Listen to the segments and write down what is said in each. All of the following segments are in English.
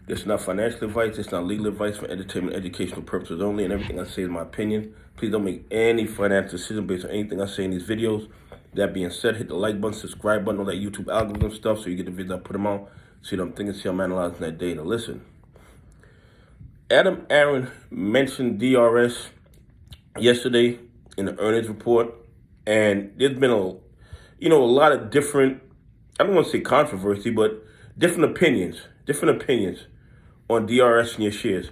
This is not financial advice. It's not legal advice for entertainment, educational purposes only. And everything I say is my opinion. Please don't make any financial decision based on anything I say in these videos. That being said, hit the like button, subscribe button, all that YouTube algorithm stuff so you get the videos I put them on. See what I'm thinking, see I'm analyzing that data. Listen, Adam Aaron mentioned DRS yesterday in the earnings report. And there's been a lot of different, I don't want to say controversy, but different opinions on DRS and your shares.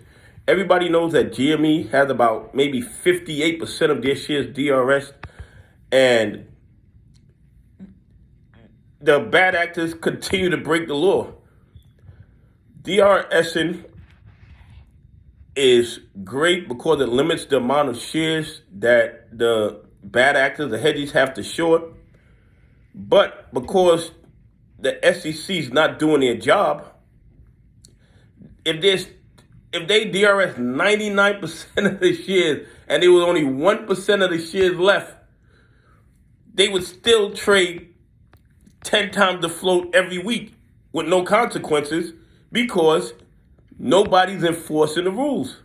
Everybody knows that GME has about maybe 58% of their shares DRS, and the bad actors continue to break the law. DRSing is great because it limits the amount of shares that the bad actors, the hedgies, have to short. But because the SEC is not doing their job, if they DRS 99% of the shares and there was only 1% of the shares left, they would still trade 10 times the float every week with no consequences because nobody's enforcing the rules.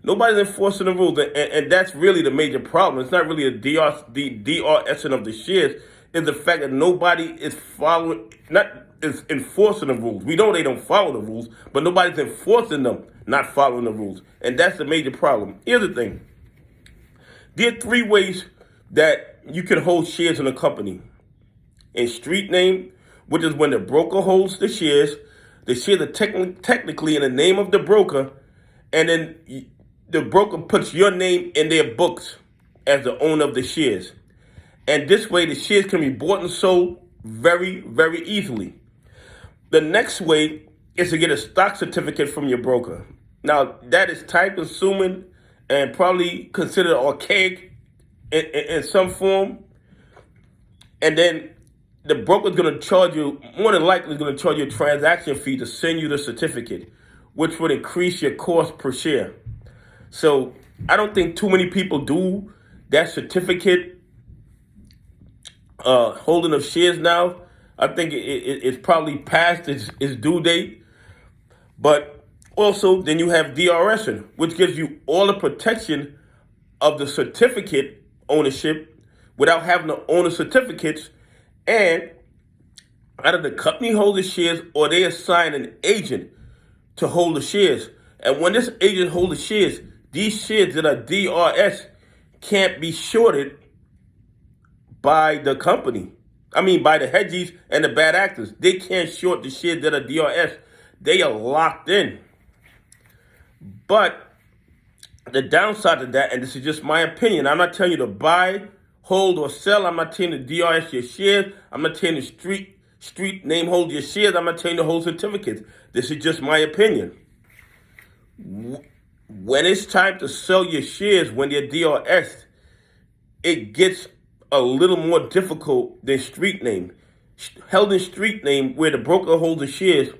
Nobody's enforcing the rules, and that's really the major problem. It's not really the DRSing of the shares. It's the fact that nobody is enforcing the rules. We know they don't follow the rules, but nobody's enforcing them not following the rules. And that's the major problem. Here's the thing. There are three ways that you can hold shares in a company. In street name, which is when the broker holds the shares. The shares are technically in the name of the broker, and then the broker puts your name in their books as the owner of the shares. And this way, the shares can be bought and sold very, very easily. The next way is to get a stock certificate from your broker. Now, that is time-consuming and probably considered archaic in some form. And then the broker is going to charge you, more than likely, is going to charge you a transaction fee to send you the certificate, which would increase your cost per share. So I don't think too many people do that certificate holding of shares now. I think it's probably past its due date. But also, then you have DRSing, which gives you all the protection of the certificate ownership without having to own the certificates. And either the company holds the shares or they assign an agent to hold the shares. And when this agent holds the shares, these shares that are DRS can't be shorted by the company. I mean, by the hedgies and the bad actors. They can't short the shares that are DRS. They are locked in. But the downside of that, and this is just my opinion, I'm not telling you to buy, hold, or sell. I'm not telling you to DRS your shares. I'm not telling you to street name hold your shares. I'm not telling you to hold certificates. This is just my opinion. When it's time to sell your shares, when they're DRS, it gets a little more difficult than street name. Held in street name, where the broker holds the shares,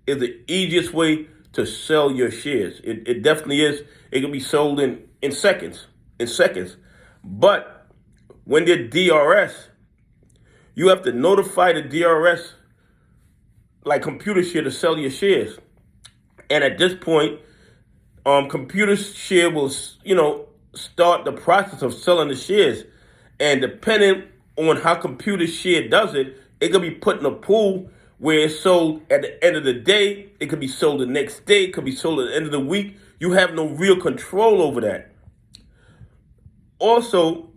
is the easiest way to sell your shares. It definitely is. It can be sold in seconds. But when they're DRS, you have to notify the DRS, like Computershare, to sell your shares. And at this point, Computershare will, start the process of selling the shares. And depending on how Computershare does it, it could be put in a pool where it's sold at the end of the day. It could be sold the next day. It could be sold at the end of the week. You have no real control over that. Also,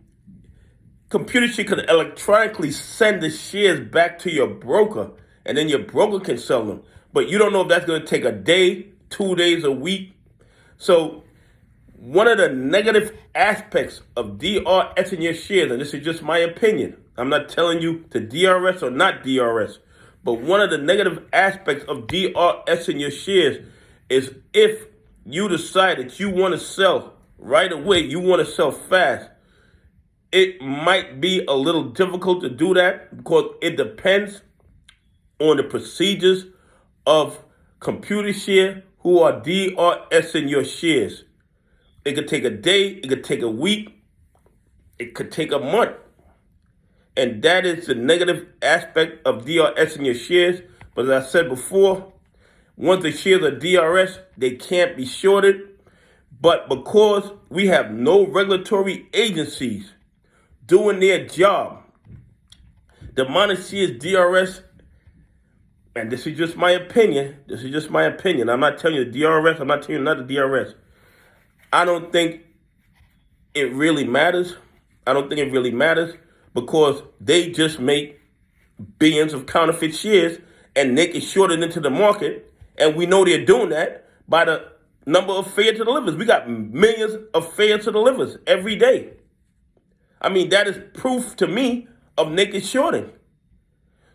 Computershare could electronically send the shares back to your broker, and then your broker can sell them. But you don't know if that's going to take a day, 2 days, a week. So one of the negative aspects of DRS in your shares, and this is just my opinion, I'm not telling you to DRS or not DRS, but one of the negative aspects of DRS in your shares is if you decide that you want to sell right away, you want to sell fast, it might be a little difficult to do that because it depends on the procedures of Computershare who are DRS in your shares. It could take a day, it could take a week, it could take a month. And that is the negative aspect of DRS in your shares. But as I said before, Once the shares are DRS, they can't be shorted. But because we have no regulatory agencies doing their job, the amount of shares DRS, and this is just my opinion. I'm not telling you the DRS. I'm not telling you not the DRS. I don't think it really matters. Because they just make billions of counterfeit shares and they can short it into the market. And we know they're doing that by the number of failure to delivers. We got millions of failure to delivers every day. I mean, that is proof to me of naked shorting.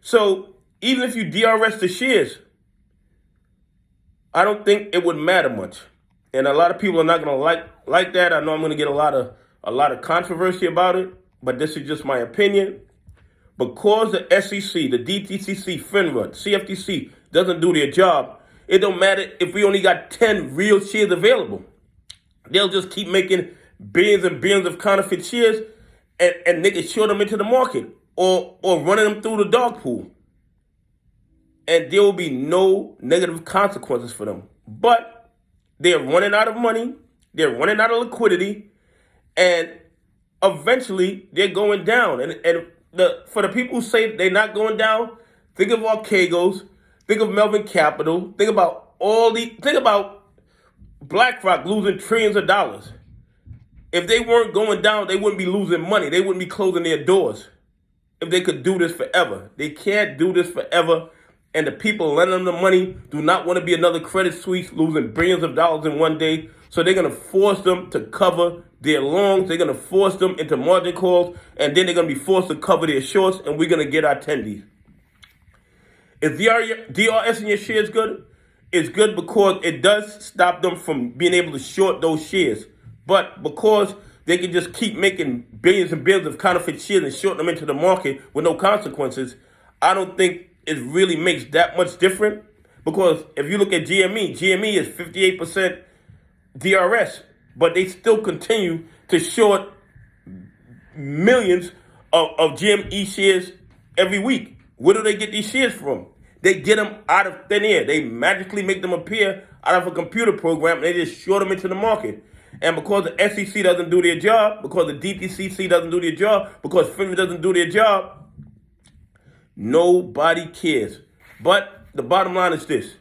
So even if you DRS the shares, I don't think it would matter much. And a lot of people are not going to like that. I know I'm going to get a lot of controversy about it, but this is just my opinion. Because the SEC, the DTCC, FINRA, CFTC doesn't do their job, it don't matter if we only got 10 real shares available. They'll just keep making billions and billions of counterfeit shares and they can short them into the market or running them through the dog pool. And there will be no negative consequences for them. But they're running out of money, they're running out of liquidity, and eventually they're going down. For the people who say they're not going down, think of Archegos, think of Melvin Capital, think about BlackRock losing trillions of dollars. If they weren't going down, they wouldn't be losing money. They wouldn't be closing their doors. If they could do this forever. They can't do this forever. And the people lending them the money do not want to be another Credit Suisse losing billions of dollars in one day. So they're going to force them to cover their longs. They're going to force them into margin calls. And then they're going to be forced to cover their shorts. And we're going to get our tendies. Is DRS in your shares good? It's good because it does stop them from being able to short those shares. But because they can just keep making billions and billions of counterfeit shares and short them into the market with no consequences, I don't think it really makes that much difference. Because if you look at GME is 58% DRS, but they still continue to short millions of GME shares every week. Where do they get these shares from? They get them out of thin air. They magically make them appear out of a computer program and they just short them into the market. And because the SEC doesn't do their job, because the DTCC doesn't do their job, because FINRA doesn't do their job, nobody cares. But the bottom line is this.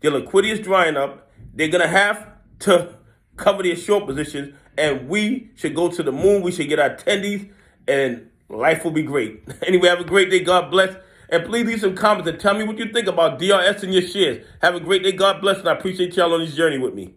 Their liquidity is drying up. They're going to have to cover their short positions. And we should go to the moon. We should get our tendies. And life will be great. Anyway, have a great day. God bless. And please leave some comments and tell me what you think about DRS in your shares. Have a great day. God bless. And I appreciate y'all on this journey with me.